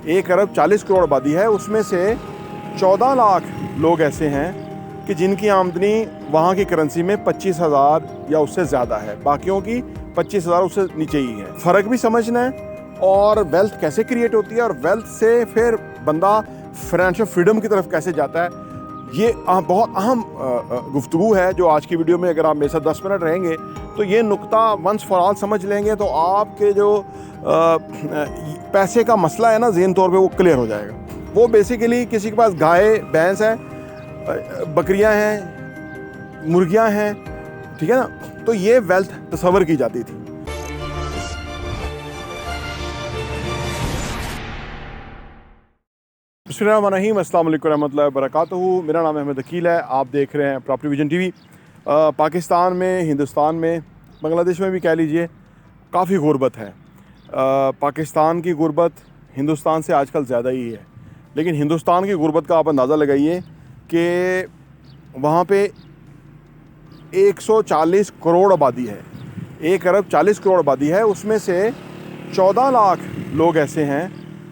1 अरब 40 करोड़ आबादी है, उसमें से 14 लाख लोग ऐसे हैं कि जिनकी आमदनी वहाँ की करेंसी में 25,000 या उससे ज़्यादा है, बाकियों की 25,000 उससे नीचे ही है। फ़र्क भी समझना है और वेल्थ कैसे क्रिएट होती है और वेल्थ से फिर बंदा फाइनेंशियल फ्रीडम की तरफ कैसे जाता है, ये बहुत अहम गुफ्तगू है जो आज की वीडियो में अगर आप मेरे साथ 10 मिनट रहेंगे तो ये नुक्ता वंस फॉर ऑल समझ लेंगे तो आपके जो पैसे का मसला है ना ज़हनी तौर पे वो क्लियर हो जाएगा। वो बेसिकली किसी के पास गाय भैंस है, बकरियां हैं, मुर्गियां हैं, ठीक है ना, तो ये वेल्थ तस्वर की जाती थी। बिस्मिल्लाहिर्रहमानिर्रहीम, अस्सलाम वालेकुम रहमतुल्लाहि व बरकातहू। मेरा नाम अहमद अकील है, आप देख रहे हैं प्रॉपर्टी विजन टीवी। पाकिस्तान में, हिंदुस्तान में, बांग्लादेश में भी कह लीजिए काफ़ी गुर्बत है। पाकिस्तान की गुर्बत हिंदुस्तान से आजकल ज़्यादा ही है, लेकिन हिंदुस्तान की गुर्बत का आप अंदाज़ा लगाइए कि वहाँ पे 140 करोड़ आबादी है, 1 अरब 40 करोड़ आबादी है, उसमें से 14 लाख लोग ऐसे हैं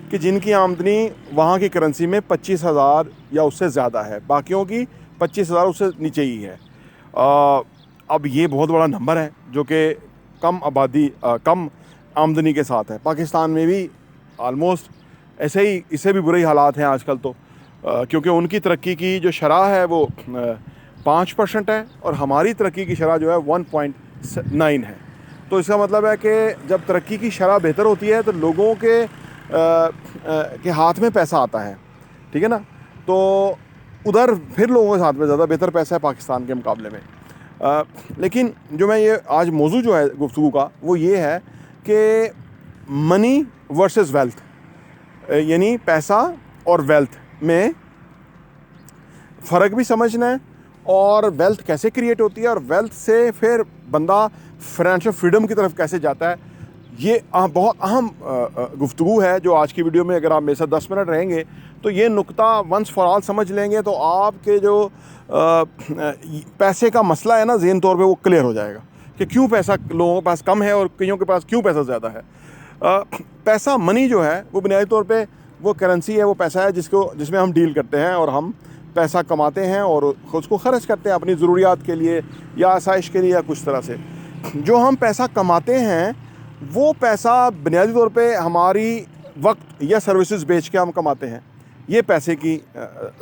कि जिनकी आमदनी वहाँ की करेंसी में 25,000 या उससे ज़्यादा है, बाकियों की 25,000 उससे नीचे ही है। अब ये बहुत बड़ा नंबर है जो कि कम आबादी कम आमदनी के साथ है। पाकिस्तान में भी आलमोस्ट ऐसे ही, इससे भी बुरे हालात हैं आजकल तो, क्योंकि उनकी तरक्की की जो शरह है वो 5% है और हमारी तरक्की की शरह जो है 1.9 है। तो इसका मतलब है कि जब तरक्की की शरह बेहतर होती है तो लोगों के हाथ में पैसा आता है, ठीक है ना, तो उधर फिर लोगों के हाथ में ज़्यादा बेहतर पैसा है पाकिस्तान के मुकाबले में। लेकिन जो मैं ये आज मौजू जो है गुफ्तगू का वो ये है कि मनी वर्सेस वेल्थ, यानी पैसा और वेल्थ में फ़र्क भी समझना है और वेल्थ कैसे क्रिएट होती है और वेल्थ से फिर बंदा फाइनेंशियल फ्रीडम की तरफ कैसे जाता है, ये बहुत अहम गुफ्तगू है जो आज की वीडियो में अगर आप मेरे साथ 10 मिनट रहेंगे तो ये नुक्ता वंस फॉर ऑल समझ लेंगे तो आपके जो पैसे का मसला है ना ज़हनी तौर पे वो क्लियर हो जाएगा कि क्यों पैसा लोगों के पास कम है और कईयों के पास क्यों पैसा ज़्यादा है। पैसा, मनी जो है वो बुनियादी तौर पे वो करेंसी है, वो पैसा है जिसमें हम डील करते हैं और हम पैसा कमाते हैं और उसको ख़र्च करते हैं अपनी ज़रूरियात के लिए या आसाइश के लिए या कुछ तरह से। जो हम पैसा कमाते हैं वो पैसा बुनियादी तौर पे हमारी वक्त या सर्विसेज बेच के हम कमाते हैं। ये पैसे की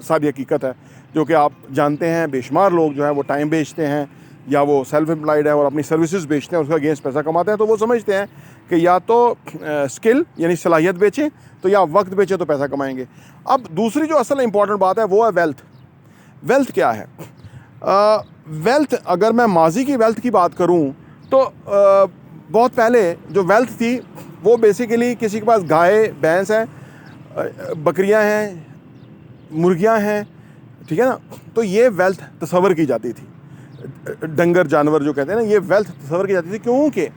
सारी हकीकत है जो कि आप जानते हैं। बेशुमार लोग जो है वो टाइम बेचते हैं या वो सेल्फ एम्प्लॉयड है और अपनी सर्विसेज बेचते हैं, उसका अगेंस्ट पैसा कमाते हैं। तो वो समझते हैं कि या तो स्किल यानी सलाहियत बेचें तो या वक्त बेचें तो पैसा कमाएंगे। अब दूसरी जो असल इम्पॉर्टेंट बात है वो है वेल्थ। वेल्थ क्या है? वेल्थ, अगर मैं माजी की वेल्थ की बात करूं तो बहुत पहले जो वेल्थ थी वो बेसिकली किसी के पास गाय भैंस है, बकरियां हैं, मुर्गियां हैं, ठीक है ना, तो ये वेल्थ तस्वर की जाती थी। डंगर जानवर जो कहते हैं ना, ये वेल्थ तस्वर की जाती थी क्योंकि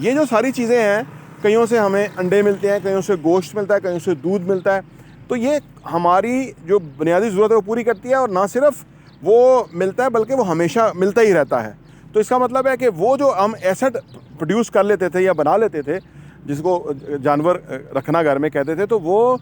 ये जो सारी चीज़ें हैं, कईयों से हमें अंडे मिलते हैं, कईयों से गोश्त मिलता है, कईयों से दूध मिलता है, तो ये हमारी जो बुनियादी ज़रूरत है वो पूरी करती है और ना सिर्फ वो मिलता है बल्कि वो हमेशा मिलता ही रहता है। तो इसका मतलब है कि वो जो हम एसेट प्रोड्यूस कर लेते थे या बना लेते थे, जिसको जानवर रखना घर में कहते थे, तो वो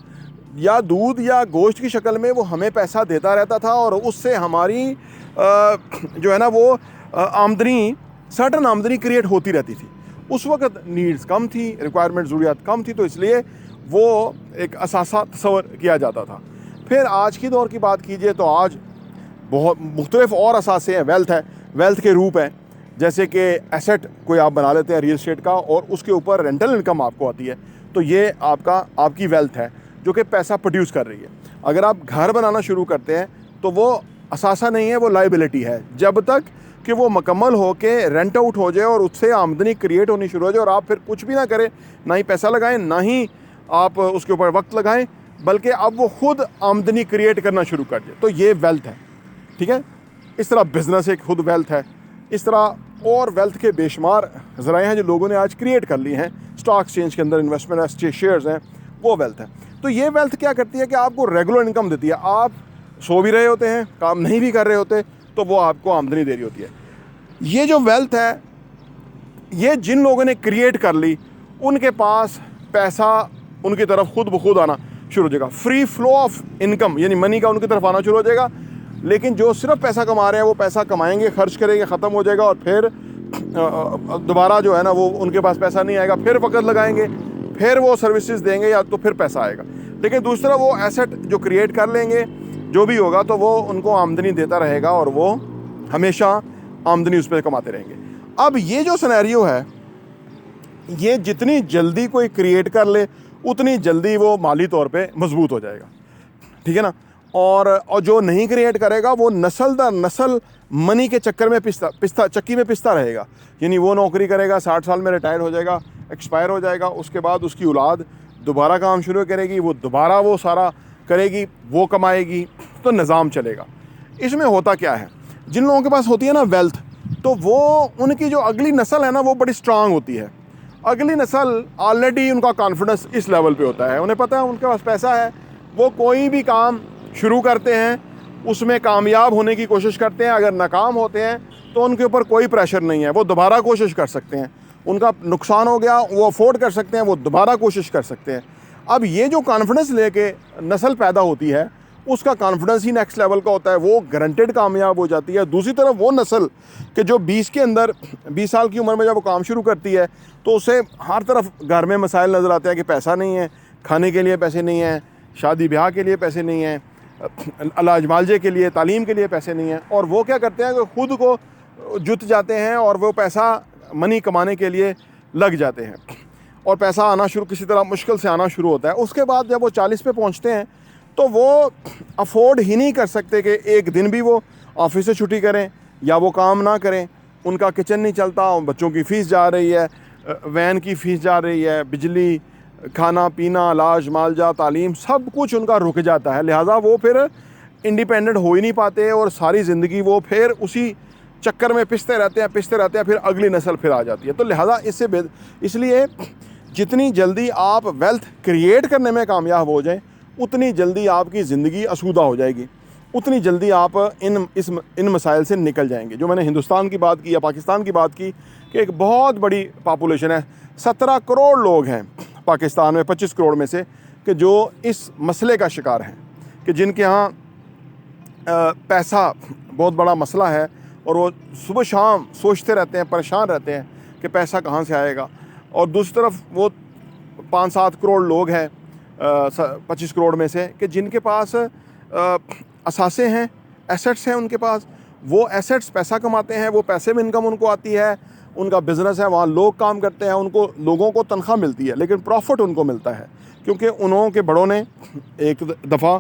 या दूध या गोश्त की शक्ल में वो हमें पैसा देता रहता था और उससे हमारी जो है ना वो आमदनी, सर्टन आमदनी क्रिएट होती रहती थी। उस वक्त नीड्स कम थी, रिक्वायरमेंट, ज़रूरियात कम थी, तो इसलिए वो एक असासा तस्वर किया जाता था। फिर आज की दौर की बात कीजिए तो आज बहुत मुख्तलिफ और असासे हैं। वेल्थ है, वेल्थ के रूप हैं, जैसे कि एसेट कोई आप बना लेते हैं रियल एस्टेट का और उसके ऊपर रेंटल इनकम आपको आती है, तो ये आपकी वेल्थ है जो कि पैसा प्रोड्यूस कर रही है। अगर आप घर बनाना शुरू करते हैं तो वो असासा नहीं है, वो लाइबिलिटी है, जब तक कि वो मुकम्मल हो के रेंट आउट हो जाए और उससे आमदनी क्रिएट होनी शुरू हो जाए और आप फिर कुछ भी ना करें, ना ही पैसा लगाएं, ना ही आप उसके ऊपर वक्त लगाएं, बल्कि अब वो खुद आमदनी क्रिएट करना शुरू कर दे, तो ये वेल्थ है, ठीक है। इस तरह बिज़नेस एक खुद वेल्थ है, इस तरह और वेल्थ के बेशुमार ज़राए हैं जो लोगों ने आज क्रिएट कर ली हैं। स्टॉक एक्सचेंज के अंदर इन्वेस्टमेंट शेयर्स हैं, वो वेल्थ है। तो ये वेल्थ क्या करती है कि आपको रेगुलर इनकम देती है। आप सो भी रहे होते हैं, काम नहीं भी कर रहे होते, तो वो आपको आमदनी दे रही होती है। ये जो वेल्थ है, ये जिन लोगों ने क्रिएट कर ली, उनके पास पैसा उनकी तरफ खुद ब खुद आना शुरू हो जाएगा, फ्री फ्लो ऑफ इनकम यानी मनी का उनकी तरफ आना शुरू हो जाएगा। लेकिन जो सिर्फ पैसा कमा रहे हैं वो पैसा कमाएंगे, खर्च करेंगे, ख़त्म हो जाएगा और फिर दोबारा जो है ना वो उनके पास पैसा नहीं आएगा, फिर वक्त लगाएंगे, फिर वो सर्विसेज देंगे या तो फिर पैसा आएगा। लेकिन दूसरा वो एसेट जो क्रिएट कर लेंगे जो भी होगा तो वो उनको आमदनी देता रहेगा और वो हमेशा आमदनी उस पर कमाते रहेंगे। अब ये जो सिनेरियो है ये जितनी जल्दी कोई क्रिएट कर ले उतनी जल्दी वो माली तौर पे मजबूत हो जाएगा, ठीक है ना। और जो नहीं क्रिएट करेगा वो नस्ल दर नस्ल मनी के चक्कर में चक्की में पिसता रहेगा। यानी वो नौकरी करेगा, 60 साल में रिटायर हो जाएगा, एक्सपायर हो जाएगा, उसके बाद उसकी औलाद दोबारा काम शुरू करेगी, वो दोबारा वो सारा करेगी, वो कमाएगी, तो निज़ाम चलेगा। इसमें होता क्या है, जिन लोगों के पास होती है ना वेल्थ, तो वो उनकी जो अगली नस्ल है ना वो बड़ी स्ट्रांग होती है। अगली नस्ल ऑलरेडी उनका कॉन्फिडेंस इस लेवल पे होता है, उन्हें पता है उनके पास पैसा है, वो कोई भी काम शुरू करते हैं उसमें कामयाब होने की कोशिश करते हैं। अगर नाकाम होते हैं तो उनके ऊपर कोई प्रेशर नहीं है, वो दोबारा कोशिश कर सकते हैं। उनका नुकसान हो गया वो अफोर्ड कर सकते हैं, वो दोबारा कोशिश कर सकते हैं। अब ये जो कॉन्फिडेंस लेके नस्ल पैदा होती है उसका कॉन्फिडेंस ही नेक्स्ट लेवल का होता है, वो गारंटेड कामयाब हो जाती है। दूसरी तरफ वो नस्ल कि जो 20 साल की उम्र में जब वो काम शुरू करती है तो उसे हर तरफ घर में मसाइल नज़र आते हैं कि पैसा नहीं है, खाने के लिए पैसे नहीं हैं, शादी ब्याह के लिए पैसे नहीं हैं, इलाज मालजे के लिए, तालीम के लिए पैसे नहीं हैं। और वो क्या करते हैं कि ख़ुद को जुट जाते हैं और वो पैसा मनी कमाने के लिए लग जाते हैं और पैसा आना शुरू किसी तरह मुश्किल से आना शुरू होता है। उसके बाद जब वो 40 पे पहुंचते हैं तो वो अफोर्ड ही नहीं कर सकते कि एक दिन भी वो ऑफिस से छुट्टी करें या वो काम ना करें। उनका किचन नहीं चलता, बच्चों की फ़ीस जा रही है, वैन की फ़ीस जा रही है, बिजली, खाना पीना, इलाज मालजा, तालीम, सब कुछ उनका रुक जाता है। लिहाजा वो फिर इंडिपेंडेंट हो ही नहीं पाते और सारी ज़िंदगी वो फिर उसी चक्कर में पिसते रहते हैं, फिर अगली नस्ल फिर आ जाती है। तो लिहाजा इसलिए जितनी जल्दी आप वेल्थ क्रिएट करने में कामयाब हो जाएं उतनी जल्दी आपकी ज़िंदगी आसूदा हो जाएगी, उतनी जल्दी आप इन मसाइल से निकल जाएंगे। जो मैंने हिंदुस्तान की बात की या पाकिस्तान की बात की कि एक बहुत बड़ी पॉपुलेशन है, 17 करोड़ लोग हैं पाकिस्तान में 25 करोड़ में से कि जो इस मसले का शिकार हैं कि जिनके यहाँ पैसा बहुत बड़ा मसला है और वो सुबह शाम सोचते रहते हैं, परेशान रहते हैं कि पैसा कहाँ से आएगा। और दूसरी तरफ वो 5-7 करोड़ लोग हैं 25 करोड़ में से कि जिनके पास असासे हैं, एसेट्स हैं उनके पास, वो एसेट्स पैसा कमाते हैं, वो पैसे में इनकम उनको आती है, उनका बिज़नेस है, वहाँ लोग काम करते हैं, उनको लोगों को तनख्वाह मिलती है लेकिन प्रॉफिट उनको मिलता है क्योंकि उन्हों के बड़ों ने एक दफ़ा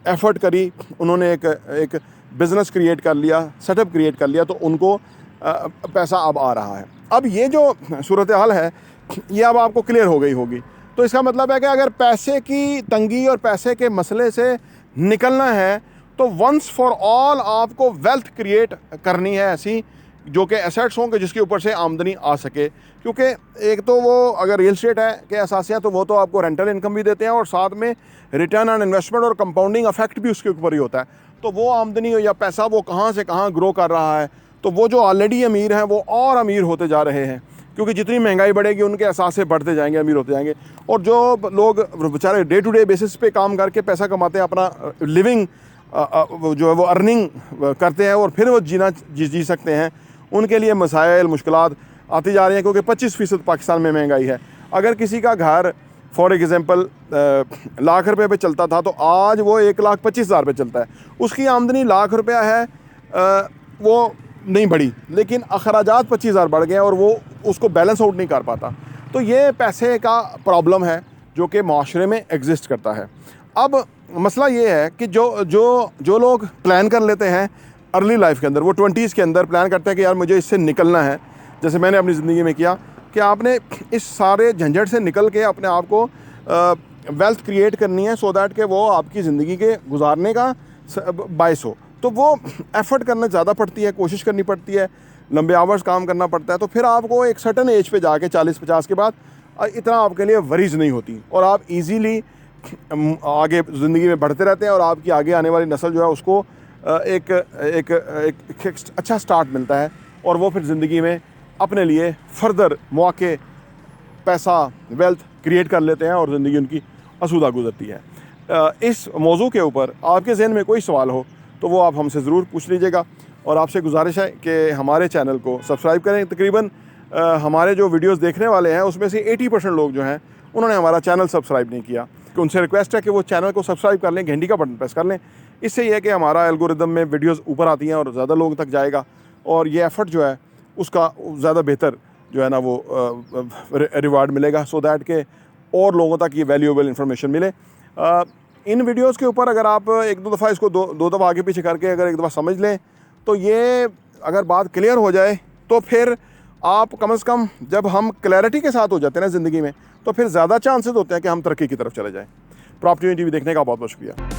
एफ़र्ट करी, उन्होंने एक बिज़नेस क्रिएट कर लिया, सेटअप क्रिएट कर लिया, तो उनको पैसा अब आ रहा है। अब ये जो सूरत हाल है ये अब आपको क्लियर हो गई होगी। तो इसका मतलब है कि अगर पैसे की तंगी और पैसे के मसले से निकलना है तो वंस फॉर ऑल आपको वेल्थ क्रिएट करनी है ऐसी जो कि एसेट्स हों कि जिसके ऊपर से आमदनी आ सके। क्योंकि एक तो वो अगर रियल स्टेट है के असासियाँ तो वो तो आपको रेंटल इनकम भी देते हैं और साथ में रिटर्न ऑन इन्वेस्टमेंट और कंपाउंडिंग इफेक्ट भी उसके ऊपर ही होता है। तो वो आमदनी या पैसा वो कहाँ से कहाँ ग्रो कर रहा है, तो वो जो ऑलरेडी अमीर हैं वो और अमीर होते जा रहे हैं क्योंकि जितनी महंगाई बढ़ेगी उनके असासे बढ़ते जाएंगे, अमीर होते जाएंगे। और जो लोग बेचारे डे टू डे बेसिस पे काम करके पैसा कमाते हैं, अपना लिविंग जो है वो अर्निंग करते हैं और फिर वो जी सकते हैं, उनके लिए मसाइल मुश्किलात आती जा रही हैं क्योंकि 25% पाकिस्तान में महंगाई है। अगर किसी का घर फॉर एग्ज़ाम्पल लाख रुपए पे चलता था तो आज वो 1,25,000 पे चलता है। उसकी आमदनी लाख रुपया है, वो नहीं बढ़ी लेकिन अखराजात 25,000 बढ़ गए और वो उसको बैलेंस आउट नहीं कर पाता। तो ये पैसे का प्रॉब्लम है जो कि माशरे में एग्जिस्ट करता है। अब मसला ये है कि जो लोग प्लान कर लेते हैं अर्ली लाइफ के अंदर, वो 20s के अंदर प्लान करते हैं कि यार मुझे इससे निकलना है, जैसे मैंने अपनी ज़िंदगी में किया कि आपने इस सारे झंझट से निकल के अपने आप को वेल्थ क्रिएट करनी है सो दैट कि वो आपकी ज़िंदगी के गुजारने का बायस हो। तो वो एफ़र्ट करना ज़्यादा पड़ती है, कोशिश करनी पड़ती है, लंबे आवर्स काम करना पड़ता है। तो फिर आपको एक सर्टन एज पे जाके 40-50 के बाद इतना आपके लिए वरीज नहीं होती और आप इजीली आगे ज़िंदगी में बढ़ते रहते हैं और आपकी आगे आने वाली नस्ल जो है उसको एक अच्छा स्टार्ट मिलता है और वो फिर ज़िंदगी में अपने लिए फर्दर मौके, पैसा, वेल्थ क्रिएट कर लेते हैं और ज़िंदगी उनकी आसूदा गुजरती है। इस मौजू के ऊपर आपके जहन में कोई सवाल हो तो वो आप हमसे ज़रूर पूछ लीजिएगा। और आपसे गुजारिश है कि हमारे चैनल को सब्सक्राइब करें। तकरीबन हमारे जो वीडियोस देखने वाले हैं उसमें से 80% लोग जो हैं उन्होंने हमारा चैनल सब्सक्राइब नहीं किया। कि उनसे रिक्वेस्ट है कि वो चैनल को सब्सक्राइब कर लें, घंटी का बटन प्रेस कर लें। इससे ये है कि हमारा एल्गोरिदम में वीडियोस ऊपर आती हैं और ज़्यादा लोगों तक जाएगा, और ये एफ़र्ट जो है उसका ज़्यादा बेहतर जो है ना वो रिवार्ड मिलेगा, सो दैट के और लोगों तक ये वैल्यूएबल इन्फॉर्मेशन मिले। इन वीडियोस के ऊपर अगर आप एक दो दफ़ा इसको दो दफ़ा आगे पीछे करके अगर एक दफ़ा समझ लें तो ये अगर बात क्लियर हो जाए तो फिर आप कम से कम, जब हम क्लैरिटी के साथ हो जाते हैं ना ज़िंदगी में, तो फिर ज़्यादा चांसेस होते हैं कि हम तरक्की की तरफ चले जाएँ। प्रॉपर्टी टीवी देखने का बहुत बहुत शुक्रिया।